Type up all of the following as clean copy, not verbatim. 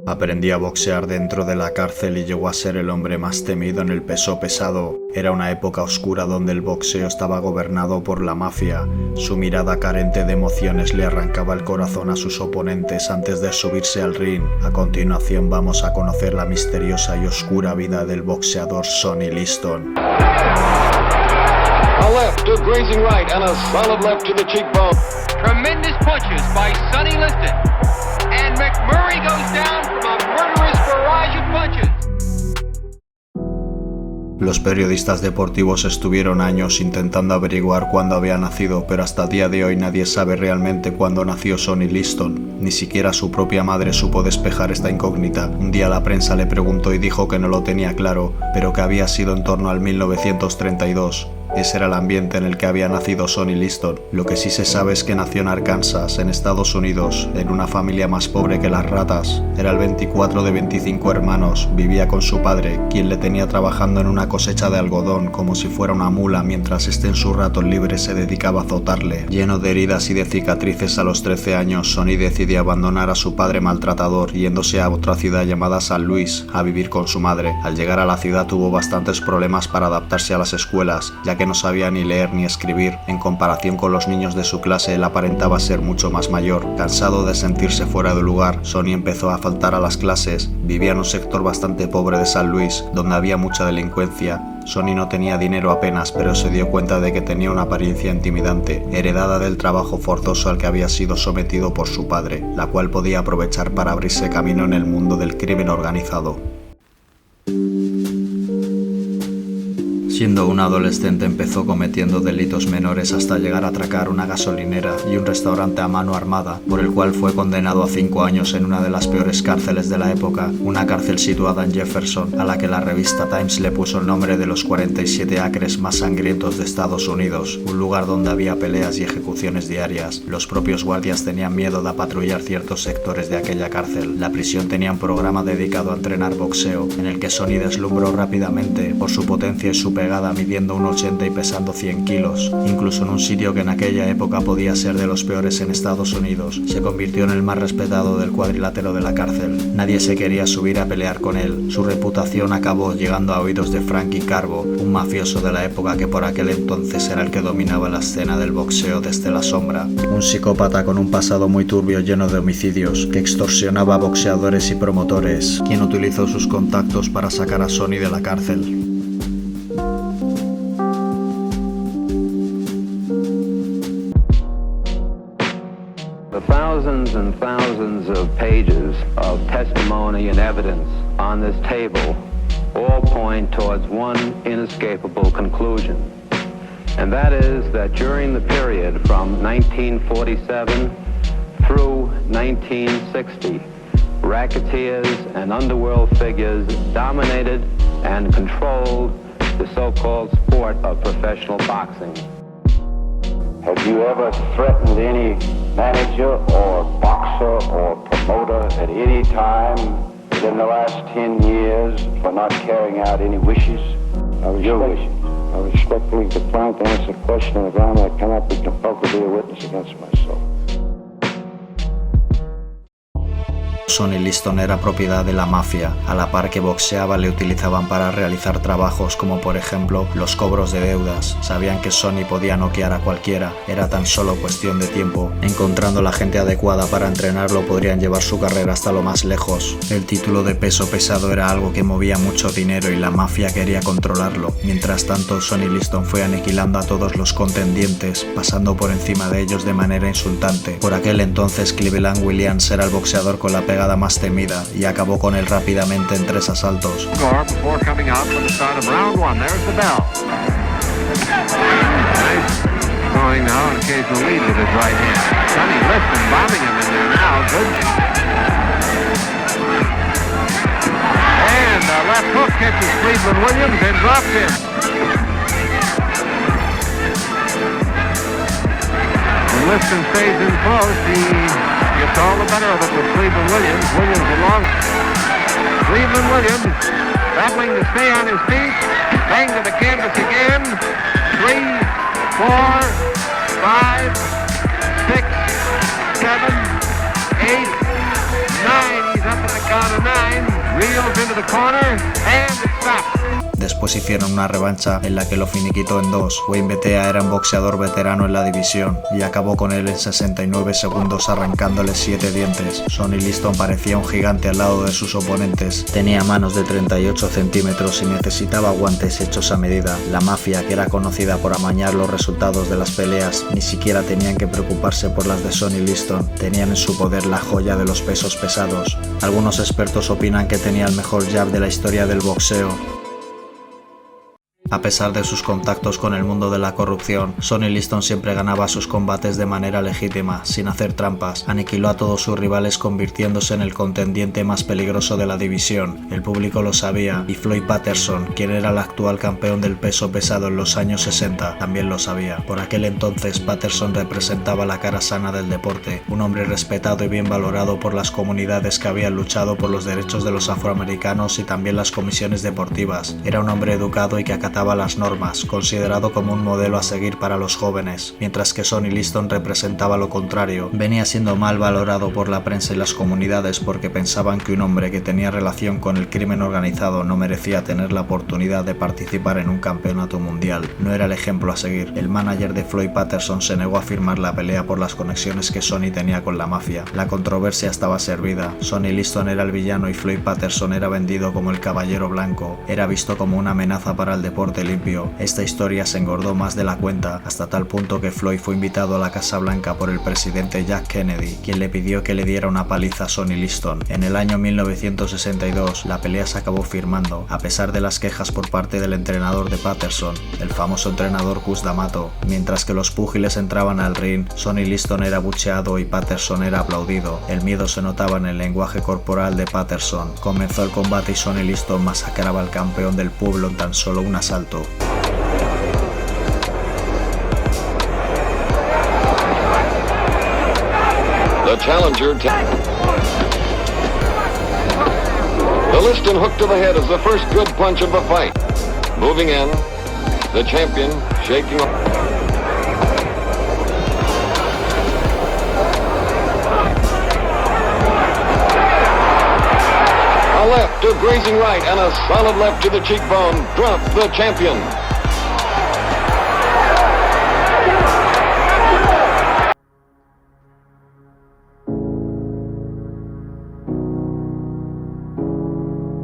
Aprendí a boxear dentro de la cárcel y llegó a ser el hombre más temido en el peso pesado. Era una época oscura donde el boxeo estaba gobernado por la mafia. Su mirada carente de emociones le arrancaba el corazón a sus oponentes antes de subirse al ring. A continuación vamos a conocer la misteriosa y oscura vida del boxeador Sonny Liston. A left to grazing right and a solid left to the cheekbone. Tremendous punches by Sonny Liston. And McMurray goes down from a murderous barrage of punches. Los periodistas deportivos estuvieron años intentando averiguar cuándo había nacido, pero hasta el día de hoy nadie sabe realmente cuándo nació Sonny Liston. Ni siquiera su propia madre supo despejar esta incógnita. Un día la prensa le preguntó y dijo que no lo tenía claro, pero que había sido en torno al 1932. Ese era el ambiente en el que había nacido Sonny Liston. Lo que sí se sabe es que nació en Arkansas, en Estados Unidos, en una familia más pobre que las ratas. Era el 24 de 25 hermanos, vivía con su padre, quien le tenía trabajando en una cosecha de algodón como si fuera una mula, mientras en sus ratos libres se dedicaba a azotarle. Lleno de heridas y de cicatrices a los 13 años, Sonny decidió abandonar a su padre maltratador, yéndose a otra ciudad llamada San Luis, a vivir con su madre. Al llegar a la ciudad tuvo bastantes problemas para adaptarse a las escuelas, ya que no sabía ni leer ni escribir. En comparación con los niños de su clase, él aparentaba ser mucho más mayor. Cansado de sentirse fuera de lugar, Sonny empezó a faltar a las clases. Vivía en un sector bastante pobre de San Luis, donde había mucha delincuencia. Sonny no tenía dinero apenas, pero se dio cuenta de que tenía una apariencia intimidante, heredada del trabajo forzoso al que había sido sometido por su padre, la cual podía aprovechar para abrirse camino en el mundo del crimen organizado. Siendo un adolescente empezó cometiendo delitos menores hasta llegar a atracar una gasolinera y un restaurante a mano armada, por el cual fue condenado a 5 años en una de las peores cárceles de la época, una cárcel situada en Jefferson, a la que la revista Times le puso el nombre de los 47 acres más sangrientos de Estados Unidos, un lugar donde había peleas y ejecuciones diarias. Los propios guardias tenían miedo de patrullar ciertos sectores de aquella cárcel. La prisión tenía un programa dedicado a entrenar boxeo, en el que Sonny deslumbró rápidamente por su potencia y su pegada, midiendo 1,80 y pesando 100 kilos. Incluso en un sitio que en aquella época podía ser de los peores en Estados Unidos, se convirtió en el más respetado del cuadrilátero de la cárcel. Nadie se quería subir a pelear con él. Su reputación acabó llegando a oídos de Frankie Carbo, un mafioso de la época que por aquel entonces era el que dominaba la escena del boxeo desde la sombra. Un psicópata con un pasado muy turbio lleno de homicidios, que extorsionaba a boxeadores y promotores, quien utilizó sus contactos para sacar a Sonny de la cárcel. Thousands and thousands of pages of testimony and evidence on this table all point towards one inescapable conclusion, and that is that during the period from 1947 through 1960, racketeers and underworld figures dominated and controlled the so-called sport of professional boxing. Have you ever threatened any manager or boxer or promoter at any time within the last 10 years for not carrying out any wishes? Your wishes. I respectfully decline to answer the question on the ground that I cannot be compelled to be a witness against myself. Sonny Liston era propiedad de la mafia. A la par que boxeaba, le utilizaban para realizar trabajos como por ejemplo los cobros de deudas. Sabían que Sonny podía noquear a cualquiera, era tan solo cuestión de tiempo. Encontrando la gente adecuada para entrenarlo, podrían llevar su carrera hasta lo más lejos. El título de peso pesado era algo que movía mucho dinero y la mafia quería controlarlo. Mientras tanto, Sonny Liston fue aniquilando a todos los contendientes, pasando por encima de ellos de manera insultante. Por aquel entonces, Cleveland Williams era el boxeador con la pegada más temida y acabó con él rápidamente en 3 asaltos. Liston stays in close. He gets all the better of it with Cleveland Williams. Williams along. Cleveland Williams battling to stay on his feet. Bang to the canvas again. 3, 4, 5, 6, 7, into the corner, and it's stopped. Después hicieron una revancha en la que lo finiquitó en 2. Wayne Betea era un boxeador veterano en la división y acabó con él en 69 segundos arrancándole 7 dientes. Sonny Liston parecía un gigante al lado de sus oponentes. Tenía manos de 38 centímetros y necesitaba guantes hechos a medida. La mafia, que era conocida por amañar los resultados de las peleas, ni siquiera tenían que preocuparse por las de Sonny Liston. Tenían en su poder la joya de los pesos pesados. Algunos expertos opinan que tenía el mejor jab de la historia del boxeo. A pesar de sus contactos con el mundo de la corrupción, Sonny Liston siempre ganaba sus combates de manera legítima, sin hacer trampas. Aniquiló a todos sus rivales convirtiéndose en el contendiente más peligroso de la división. El público lo sabía y Floyd Patterson, quien era el actual campeón del peso pesado en los años 60, también lo sabía. Por aquel entonces, Patterson representaba la cara sana del deporte, un hombre respetado y bien valorado por las comunidades que habían luchado por los derechos de los afroamericanos y también las comisiones deportivas. Era un hombre educado y que acataba las normas, considerado como un modelo a seguir para los jóvenes, mientras que Sonny Liston representaba lo contrario. Venía siendo mal valorado por la prensa y las comunidades porque pensaban que un hombre que tenía relación con el crimen organizado no merecía tener la oportunidad de participar en un campeonato mundial. No era el ejemplo a seguir. El manager de Floyd Patterson se negó a firmar la pelea por las conexiones que Sonny tenía con la mafia. La controversia estaba servida. Sonny Liston era el villano y Floyd Patterson era vendido como el caballero blanco. Era visto como una amenaza para el deporte limpio. Esta historia se engordó más de la cuenta, hasta tal punto que Floyd fue invitado a la Casa Blanca por el presidente Jack Kennedy, quien le pidió que le diera una paliza a Sonny Liston. En el año 1962, la pelea se acabó firmando, a pesar de las quejas por parte del entrenador de Patterson, el famoso entrenador Cus D'Amato. Mientras que los púgiles entraban al ring, Sonny Liston era abucheado y Patterson era aplaudido. El miedo se notaba en el lenguaje corporal de Patterson. Comenzó el combate y Sonny Liston masacraba al campeón del pueblo en tan solo un asalto. The challenger. The Liston hook to the head is the first good punch of the fight. Moving in, the champion shaking. A left to grazing right and a solid left to the cheekbone. Drop the champion.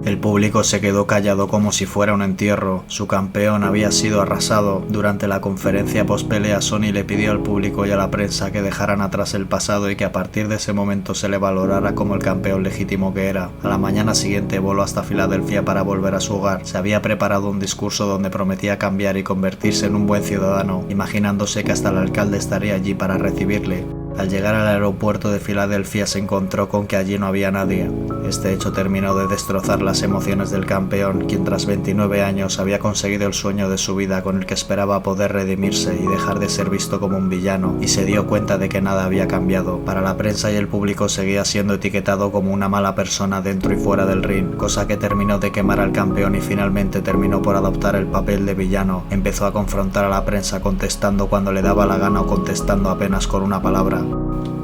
El público se quedó callado como si fuera un entierro. Su campeón había sido arrasado. Durante la conferencia post-pelea, Sonny le pidió al público y a la prensa que dejaran atrás el pasado y que a partir de ese momento se le valorara como el campeón legítimo que era. A la mañana siguiente voló hasta Filadelfia para volver a su hogar. Se había preparado un discurso donde prometía cambiar y convertirse en un buen ciudadano, imaginándose que hasta el alcalde estaría allí para recibirle. Al llegar al aeropuerto de Filadelfia se encontró con que allí no había nadie. Este hecho terminó de destrozar las emociones del campeón, quien tras 29 años había conseguido el sueño de su vida con el que esperaba poder redimirse y dejar de ser visto como un villano, y se dio cuenta de que nada había cambiado. Para la prensa y el público seguía siendo etiquetado como una mala persona dentro y fuera del ring, cosa que terminó de quemar al campeón y finalmente terminó por adoptar el papel de villano. Empezó a confrontar a la prensa contestando cuando le daba la gana o contestando apenas con una palabra.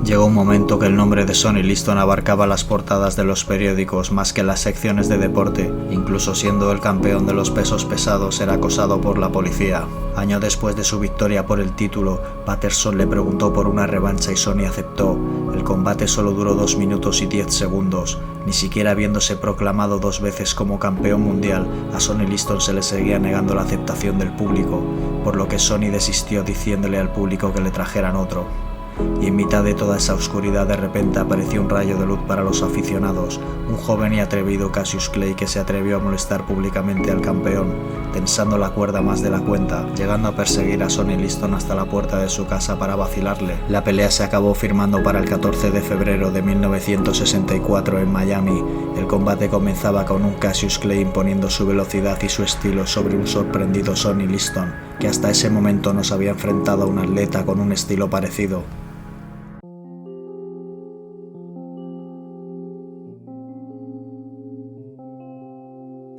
Llegó un momento que el nombre de Sonny Liston abarcaba las portadas de los periódicos más que las secciones de deporte. Incluso siendo el campeón de los pesos pesados, era acosado por la policía. Año después de su victoria por el título, Patterson le preguntó por una revancha y Sonny aceptó. El combate solo duró 2 minutos y 10 segundos. Ni siquiera habiéndose proclamado 2 veces como campeón mundial, a Sonny Liston se le seguía negando la aceptación del público, por lo que Sonny desistió diciéndole al público que le trajeran otro. Y en mitad de toda esa oscuridad de repente apareció un rayo de luz para los aficionados, un joven y atrevido Cassius Clay que se atrevió a molestar públicamente al campeón, tensando la cuerda más de la cuenta, llegando a perseguir a Sonny Liston hasta la puerta de su casa para vacilarle. La pelea se acabó firmando para el 14 de febrero de 1964 en Miami. El combate comenzaba con un Cassius Clay imponiendo su velocidad y su estilo sobre un sorprendido Sonny Liston, que hasta ese momento no se había enfrentado a un atleta con un estilo parecido.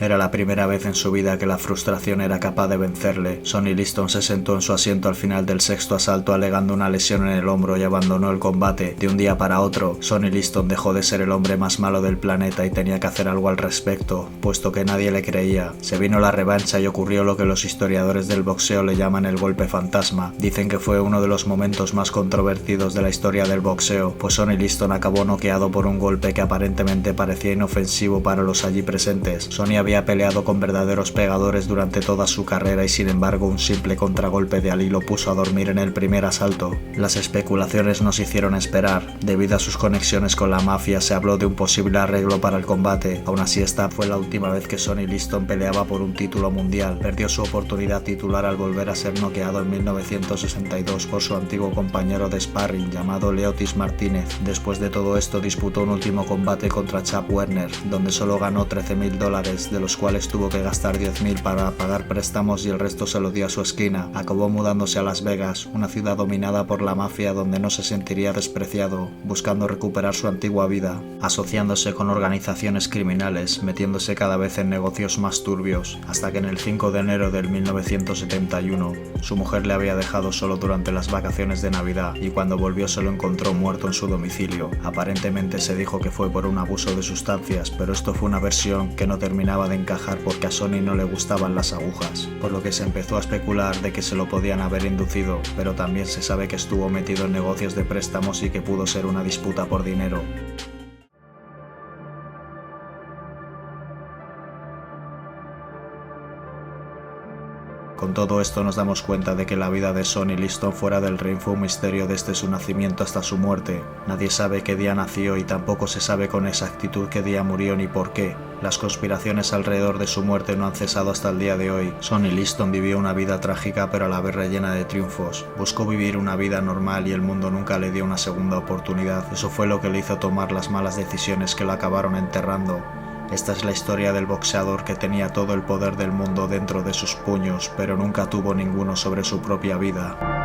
Era la primera vez en su vida que la frustración era capaz de vencerle. Sonny Liston se sentó en su asiento al final del sexto asalto alegando una lesión en el hombro y abandonó el combate. De un día para otro, Sonny Liston dejó de ser el hombre más malo del planeta y tenía que hacer algo al respecto, puesto que nadie le creía. Se vino la revancha y ocurrió lo que los historiadores del boxeo le llaman el golpe fantasma. Dicen que fue uno de los momentos más controvertidos de la historia del boxeo, pues Sonny Liston acabó noqueado por un golpe que aparentemente parecía inofensivo para los allí presentes. Sonny había peleado con verdaderos pegadores durante toda su carrera y sin embargo un simple contragolpe de Ali lo puso a dormir en el primer asalto. Las especulaciones no se hicieron esperar. Debido a sus conexiones con la mafia se habló de un posible arreglo para el combate. Aún así esta fue la última vez que Sonny Liston peleaba por un título mundial. Perdió su oportunidad titular al volver a ser noqueado en 1962 por su antiguo compañero de sparring llamado Leotis Martínez. Después de todo esto disputó un último combate contra Chap Werner, donde solo ganó $13.000, de los cuales tuvo que gastar $10.000 para pagar préstamos y el resto se lo dio a su esquina. Acabó mudándose a Las Vegas, una ciudad dominada por la mafia donde no se sentiría despreciado, buscando recuperar su antigua vida, asociándose con organizaciones criminales, metiéndose cada vez en negocios más turbios, hasta que en el 5 de enero del 1971 su mujer le había dejado solo durante las vacaciones de Navidad y cuando volvió se lo encontró muerto en su domicilio. Aparentemente se dijo que fue por un abuso de sustancias, pero esto fue una versión que no terminaba de encajar porque a Sonny no le gustaban las agujas, por lo que se empezó a especular de que se lo podían haber inducido, pero también se sabe que estuvo metido en negocios de préstamos y que pudo ser una disputa por dinero. Con todo esto nos damos cuenta de que la vida de Sonny Liston fuera del ring fue un misterio desde su nacimiento hasta su muerte. Nadie sabe qué día nació y tampoco se sabe con exactitud qué día murió ni por qué. Las conspiraciones alrededor de su muerte no han cesado hasta el día de hoy. Sonny Liston vivió una vida trágica pero a la vez rellena de triunfos. Buscó vivir una vida normal y el mundo nunca le dio una segunda oportunidad. Eso fue lo que le hizo tomar las malas decisiones que lo acabaron enterrando. Esta es la historia del boxeador que tenía todo el poder del mundo dentro de sus puños, pero nunca tuvo ninguno sobre su propia vida.